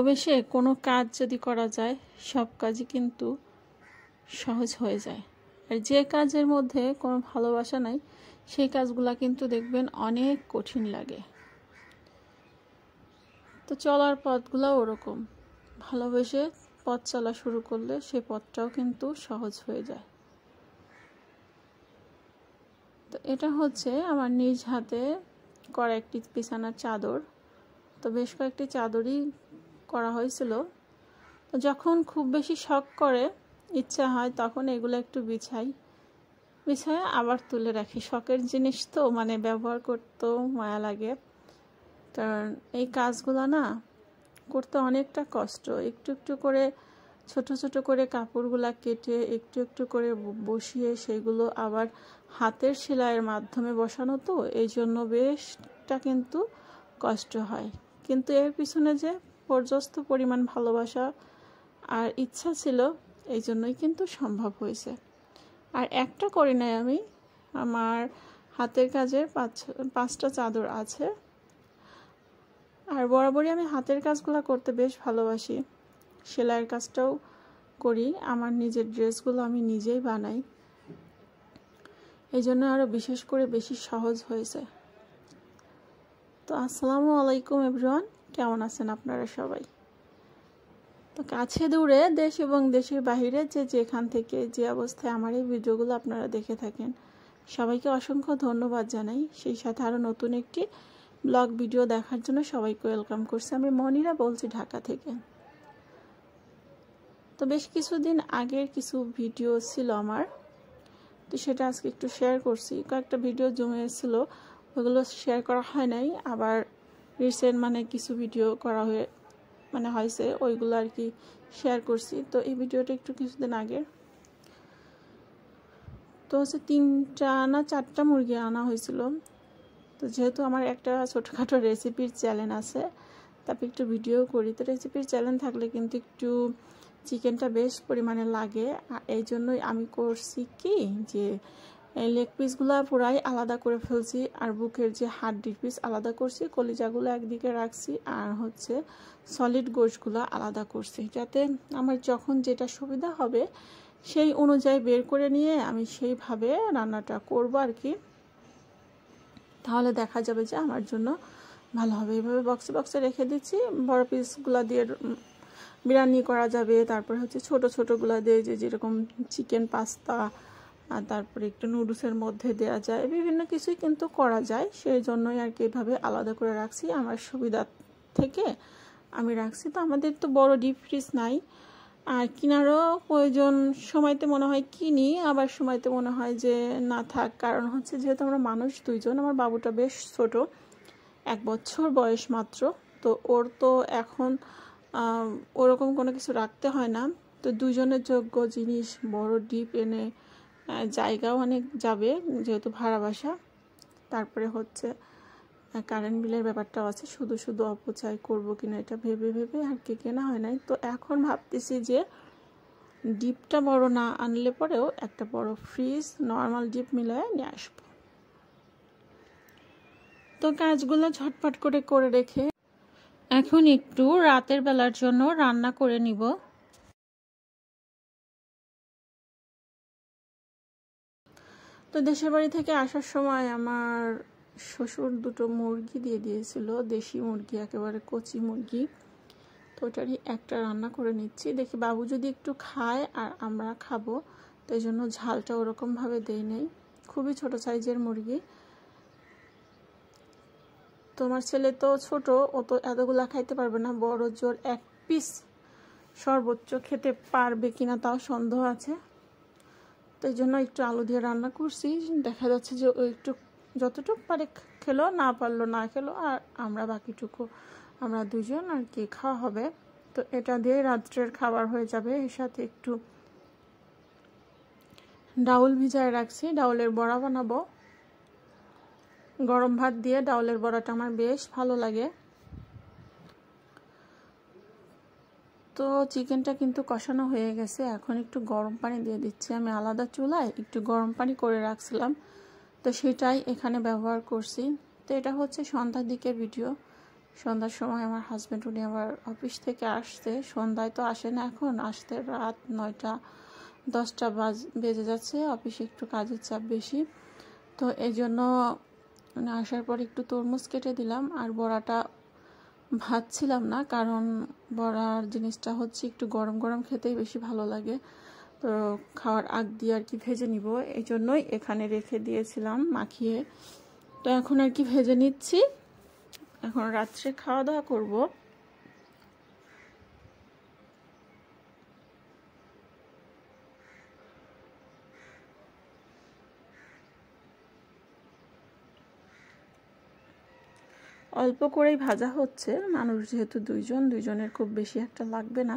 ভালোবেসে কোনো কাজ যদি করা যায় সব কাজই কিন্তু সহজ হয়ে যায়। আর যে কাজের মধ্যে কোনো ভালোবাসা নাই সেই কাজগুলা কিন্তু দেখবেন অনেক কঠিন লাগে। তো চলার পথগুলো ওরকম, ভালোবেসে পথ চলা শুরু করলে সেই পথটাও কিন্তু সহজ হয়ে যায়। তো এটা হচ্ছে আমার নিজ হাতে করা একটি বিছানার চাদর। তো বেশ কয়েকটি চাদরই করা হয়েছিল। তো যখন খুব বেশি শখ করে, ইচ্ছা হয়, তখন এগুলো একটু বিছাই, আবার তুলে রাখি। শখের জিনিস তো মানে ব্যবহার করতেও মায়া লাগে। কারণ এই কাজগুলো না করতে অনেকটা কষ্ট। একটু একটু করে ছোট ছোট করে কাপড়গুলা কেটে একটু একটু করে বসিয়ে সেগুলো আবার হাতের সেলাইয়ের মাধ্যমে বসানো, তো এই জন্য বেশটা কিন্তু কষ্ট হয়। কিন্তু এর পিছনে যে পর্যাপ্ত পরিমাণ ভালোবাসা আর ইচ্ছা ছিল, এই জন্যই কিন্তু সম্ভব হয়েছে। আর একটা করি নাই আমি, আমার হাতের কাজের 5টা চাদর আছে। আর বরাবরই আমি হাতের কাজগুলো করতে বেশ ভালোবাসি। সেলাইয়ের কাজটাও করি, আমার নিজের ড্রেসগুলো আমি নিজেই বানাই, এই জন্য আরও বিশেষ করে বেশি সহজ হয়েছে। তো আসসালামু আলাইকুম এভরিওয়ান, কেমন আছেন আপনারা সবাই? তো কাছে দূরে, দেশ এবং দেশের বাহিরে যে যেখান থেকে যে অবস্থায় আমার এই ভিডিওগুলো আপনারা দেখে থাকেন, সবাইকে অসংখ্য ধন্যবাদ জানাই। সেই সাথে আরও নতুন একটি ব্লগ ভিডিও দেখার জন্য সবাইকে ওয়েলকাম করছি। আমি মনিরা বলছি, ঢাকা থেকে। তো বেশ কিছুদিন আগের কিছু ভিডিও ছিল আমার, তো সেটা আজকে একটু শেয়ার করছি। কয়েকটা ভিডিও জমে এসেছিল, ওগুলো শেয়ার করা হয় নাই। আবার রিসেন্ট মানে কিছু ভিডিও করা হয়েছে, ওইগুলো আর কি শেয়ার করছি। তো এই ভিডিওটা একটু কিছুদিন আগের। তো হচ্ছে 3টা না 4টা মুরগি আনা হয়েছিল। তো যেহেতু আমার একটা ছোটোখাটো রেসিপির চ্যানেল আছে, তারপর একটু ভিডিও করি, তো রেসিপির চ্যানেল থাকলে কিন্তু একটু চিকেনটা বেশ পরিমাণে লাগে। এই জন্যই আমি করছি কি, যে লেগ পিসগুলো পুরাই আলাদা করে ফেলছি, আর বুকের যে হাড্ডির পিস আলাদা করছি, কলিজাগুলো একদিকে রাখছি, আর হচ্ছে সলিড গোশগুলো আলাদা করছি, যাতে আমার যখন যেটা সুবিধা হবে সেই অনুযায়ী বের করে নিয়ে আমি সেইভাবে রান্নাটা করব আর কি। তাহলে দেখা যাবে যে আমার জন্য ভালো হবে। এইভাবে বক্সে বক্সে রেখে দিচ্ছি। বড় পিসগুলো দিয়ে বিরিয়ানি করা যাবে, তারপরে হচ্ছে ছোট ছোটোগুলো দিয়ে যেরকম চিকেন পাস্তা, আর তারপরে একটু নুডলসের মধ্যে দেওয়া যায়, বিভিন্ন কিছুই কিন্তু করা যায়। সেই জন্যই আর কি এইভাবে আলাদা করে রাখছি, আমার সুবিধা থেকে আমি রাখছি। তো আমাদের তো বড় ডিপ ফ্রিজ নাই, আর কেনারও প্রয়োজন সময়তে মনে হয় কিনি, আবার সময়তে মনে হয় যে না থাক। কারণ হচ্ছে যেহেতু আমরা মানুষ 2জন, আমার বাবুটা বেশ ছোট, 1 বছর বয়স মাত্র। তো ওর তো এখন ওরকম কোনো কিছু রাখতে হয় না। তো 2জনের যোগ্য জিনিস, বড় ডিপ এনে জায়গাও অনেক যাবে যেহেতু ভাড়া বাসা। তারপরে হচ্ছে কারেন্ট বিলের ব্যাপারটাও আছে, শুধু শুধু অপচয় করবো কিনা এটা ভেবে ভেবে আর কি কেনা হয় নাই। তো এখন ভাবতেছি যে ডিপটা বড় না আনলে পরেও একটা বড় ফ্রিজ নর্মাল ডিপ মিলায় নিয়ে আসবো। তো কাজগুলো ঝটপট করে রেখে এখন একটু রাতের বেলার জন্য রান্না করে নিব। তো দেশের বাড়ি থেকে আসার সময় আমার শ্বশুর 2টো মুরগি দিয়ে দিয়েছিল, দেশি মুরগি, একেবারে কচি মুরগি। তো ওটারই একটা রান্না করে নিচ্ছি, দেখি বাবু যদি একটু খায় আর আমরা খাবো, তো এই জন্য ঝালটা ওরকমভাবে দেই নেই। খুবই ছোট সাইজের মুরগি। তোমার ছেলে তো ছোট, ও তো এতগুলা খাইতে পারবে না, বড় জোর 1 পিস সর্বোচ্চ খেতে পারবে কিনা তাও সন্দেহ আছে। তো এই জন্য একটু আলু দিয়ে রান্না করছি। দেখা যাচ্ছে যে ও একটু যতটুকু পারে খেলো, না পারলো না খেলো, আর আমরা বাকিটুকু আমরা 2জন আর কি খাওয়া হবে। তো এটা দিয়ে রাত্রের খাবার হয়ে যাবে। এর সাথে একটু ডাউল ভিজায় রাখছি, ডাউলের বড়া বানাবো। গরম ভাত দিয়ে ডাউলের বড়াটা আমার বেশ ভালো লাগে। তো চিকেনটা কিন্তু কষানো হয়ে গেছে, এখন একটু গরম পানি দিয়ে দিচ্ছি। আমি আলাদা চুলায় একটু গরম পানি করে রাখছিলাম, তো সেটাই এখানে ব্যবহার করছি। তো এটা হচ্ছে সন্ধ্যার দিকের ভিডিও। সন্ধ্যার সময় আমার হাজব্যান্ড উনি আবার অফিস থেকে আসতে, সন্ধ্যায় তো আসে না, এখন আসতে রাত 9টা-10টা বেজে যাচ্ছে। অফিসে একটু কাজের চাপ বেশি, তো এই জন্য আসার পর একটু তরমুজ কেটে দিলাম। আর বড়াটা ভাজছিলাম না, কারণ বড়ার জিনিসটা হচ্ছে একটু গরম গরম খেতেই বেশি ভালো লাগে, তো খাওয়ার আগ দিয়ে আর কি ভেজে নিব, এই জন্যই এখানে রেখে দিয়েছিলাম মাখিয়ে। তো এখন আর কি ভেজে নিচ্ছি, এখন রাত্রে খাওয়া দাওয়া করব। অল্প করেই ভাজা হচ্ছে, মানুষ যেহেতু দুইজনের খুব বেশি একটা লাগবে না।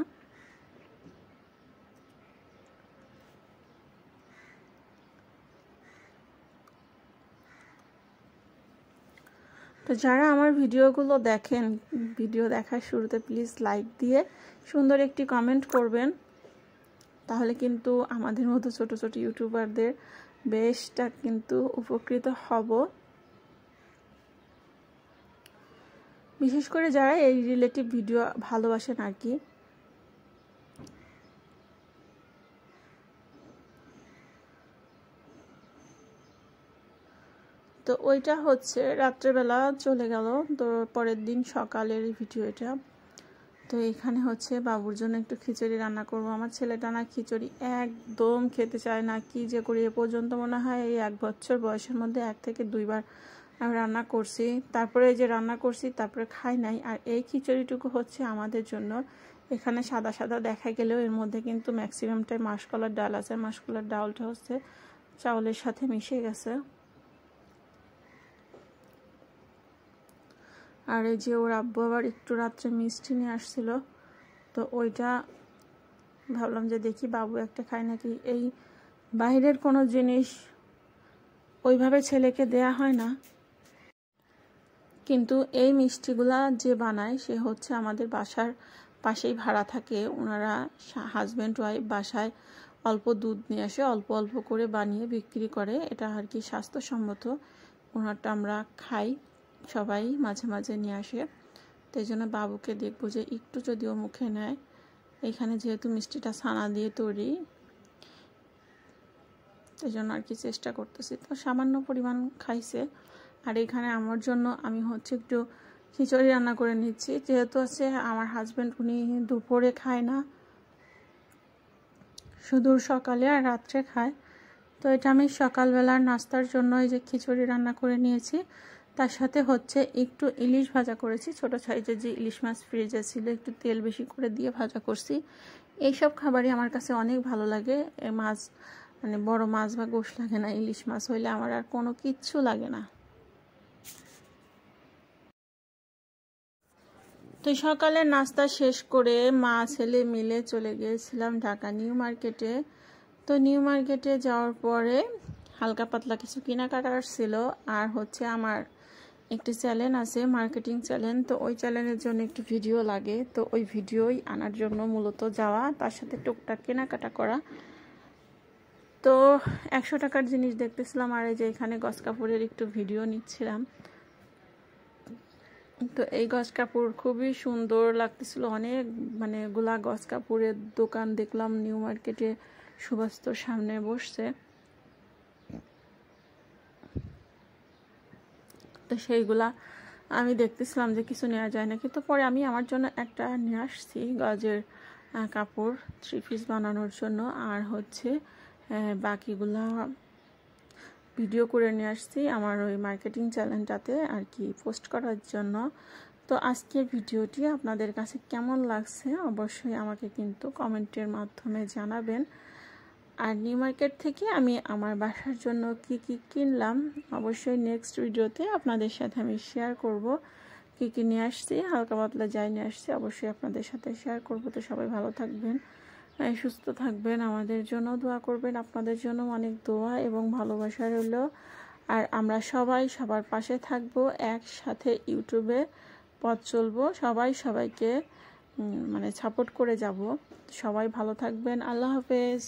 তো যারা আমার ভিডিওগুলো দেখেন, ভিডিও দেখার শুরুতে প্লিজ লাইক দিয়ে সুন্দর একটি কমেন্ট করবেন, তাহলে কিন্তু আমাদের মতো ছোট ছোট ইউটিউবারদের বেশটা কিন্তু উপকৃত হব। বিশেষ করে যারা এই রিলেটিভ ভিডিও ভালোবাসেন আর কি। তো ওইটা হচ্ছে রাত্রেবেলা চলে গেল, তো পরের দিন সকালের ভিডিও এটা। তো এখানে হচ্ছে বাবুর জন্য একটু খিচুড়ি রান্না করব। আমার ছেলেটা না খিচুড়ি একদম খেতে চায় না, কি যে করি। এ পর্যন্ত মনে হয় এই 1 বছর বয়সের মধ্যে 1 থেকে 2 বার আমি রান্না করছি, তারপরে এই যে রান্না করছি তারপরে খাই নাই। আর এই খিচুড়িটুকু হচ্ছে আমাদের জন্য। এখানে সাদা সাদা দেখা গেলেও এর মধ্যে কিন্তু ম্যাক্সিমামটাই মাসকলার ডাল আছে। মাসকলার ডালটা হচ্ছে চাউলের সাথে মিশে গেছে। আর এই যে ওর আব্বু আবার একটু রাত্রে মিষ্টি নিয়ে আসছিল, তো ওইটা ভাবলাম যে দেখি বাবু একটা খায় নাকি। এই বাইরের কোনো জিনিস ওইভাবে ছেলেকে দেয়া হয় না, কিন্তু এই মিষ্টিগুলা যে বানায় সে হচ্ছে আমাদের বাসার পাশেই ভাড়া থাকে। ওনারা হাজব্যান্ড ওয়াইফ বাসায় অল্প দুধ নিয়ে আসে, অল্প অল্প করে বানিয়ে বিক্রি করে। এটা আর কি স্বাস্থ্যসম্মত, ওনারটা আমরা খাই সবাই, মাঝে মাঝে নিয়ে আসে। তো এই জন্য বাবুকে দেখবো যে একটু যদিও মুখে নেয়। এখানে যেহেতু মিষ্টিটা ছানা দিয়ে তৈরি, এই জন্য আর কি চেষ্টা করতেছি। তো সামান্য পরিমাণ খাইছে। আর এখানে আমার জন্য আমি হচ্ছে একটু খিচুড়ি রান্না করে নিচ্ছি, যেহেতু আছে আমার হাজব্যান্ড উনি দুপুরে খায় না, শুধু সকালে আর রাত্রে খায়। তো এটা আমি সকালবেলার নাস্তার জন্য এই যে খিচুড়ি রান্না করে নিয়েছি। তার সাথে হচ্ছে একটু ইলিশ ভাজা করেছি, ছোট সাইজের যে ইলিশ মাছ ফ্রিজে ছিল, একটু তেল বেশি করে দিয়ে ভাজা করছি। এইসব খাবারই আমার কাছে অনেক ভালো লাগে। মাছ মানে বড় মাছ বা গোশ লাগে না, ইলিশ মাছ হইলে আমার আর কোনো কিচ্ছু লাগে না। তো সকালে নাস্তা শেষ করে মা ছেলে মিলে চলে গিয়েছিলাম ঢাকা নিউ মার্কেটে। তো নিউ মার্কেটে যাওয়ার পরে হালকা পাতলা কিছু কেনাকাটার ছিল। আর হচ্ছে আমার একটি চ্যানেল আছে, মার্কেটিং চ্যানেল, তো ওই চ্যানেলের জন্য একটু ভিডিও লাগে, তো ওই ভিডিওই আনার জন্য মূলত যাওয়া, তার সাথে টুকটাক কেনাকাটা করা। তো 100 টাকার জিনিস দেখতেছিলাম, আর এই যে এখানে গজ কাপড়ের একটু ভিডিও নিচ্ছিলাম। তো এই গজ কাপড় খুবই সুন্দর লাগতেছিল, অনেক মানে গুলা গজ কাপড়ের দোকান দেখলাম নিউ মার্কেটে, সুবাস্তর সামনে বসছে। তো সেইগুলা আমি দেখতেছিলাম যে কিছু নেওয়া যায় নাকি। তো পরে আমি আমার জন্য একটা নিয়ে আসছি গজের কাপড় 3 পিস বানানোর জন্য, আর হচ্ছে বাকিগুলা ভিডিও করে নিয়ে আসছি আমার ওই মার্কেটিং চ্যানেলটাতে আর কি পোস্ট করার জন্য। তো আজকের ভিডিওটি আপনাদের কাছে কেমন লাগছে অবশ্যই আমাকে কিন্তু কমেন্টের মাধ্যমে জানাবেন। আর নিউ মার্কেট থেকে আমি আমার বাসার জন্য কি কি কিনলাম অবশ্যই নেক্সট ভিডিওতে আপনাদের সাথে আমি শেয়ার করব। কি কি নিয়ে আসছি, হালকা পাতলা যাই নিয়ে আসছি অবশ্যই আপনাদের সাথে শেয়ার করব। তো সবাই ভালো থাকবেন, সুস্থ থাকবেন, আমাদের জন্য দোয়া করবেন। আপনাদের জন্য অনেক দোয়া এবং ভালোবাসা রইল। আর আমরা সবাই সবার পাশে থাকব, একসাথে ইউটিউবে পথ চলবো, সবাই সবাইকে মানে সাপোর্ট করে যাব। সবাই ভালো থাকবেন, আল্লাহ হাফেজ।